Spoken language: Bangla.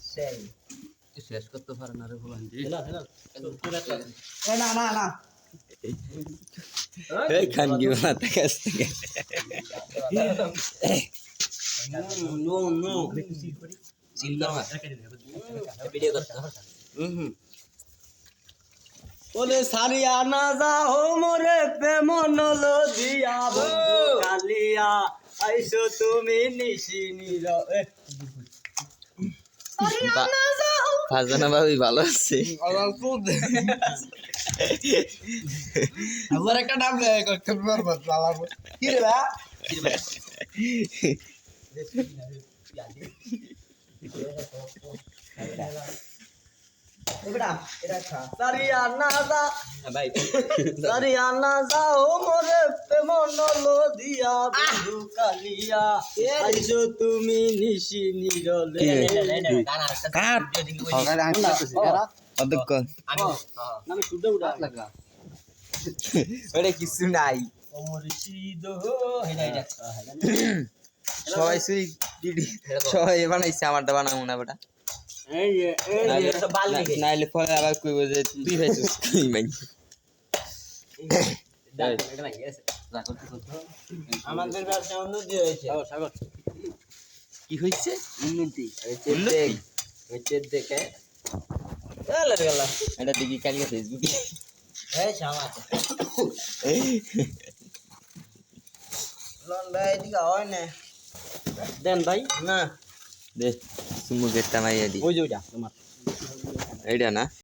সেই শেষ করতে পারে না রে বলেন হেলা হেলা না না না এই খান কি মাথা কাছ থেকে নো নো চিন্তা না ভিডিও করতে বলে সারিয়া না যাও মোরে প্রেম নলদিয়া বন্ধু কালিয়া আইসো তুমি নিশি নির সারিয়া না যাও ফাজানা ভাবি ভালো আছে আবার একটা নাম লে করতে পারবো বাবা কি রে বা সারিয়া না যা ভাই সারিয়া না যাও মোরে প্রেম নলদিয়া বন্ধু কালিয়া আইসো তুমি নিশি নিরলে কাট সকালে আমি অধ্যক্ষ আমি শুদ্ধ উড়া লাগা ওরে কিছু নাই ওমর সিদ হেডা হেডা সবাই সুই দিদি সবাই বানাইছে আমারটা বানাবো না বেটা এই বাল লিখে নাইলে পরে আবার কইব যে তুই ভাইছিস কি মাই এটা নাই গেছে আমাদের ব্যবসা উন্নতি হয়েছে সাগর কি হইছে উন্নতি উন্নতি? হয়েছে দেখে চলে গেল এটা দেখি কালকে ফেসবুকে এই সামাতে লন্ডা এদিকে হয় না দেন ভাই না দে সুমু গেটটা মাইয়া দি ওই যে ওইটা তোমার এইটা না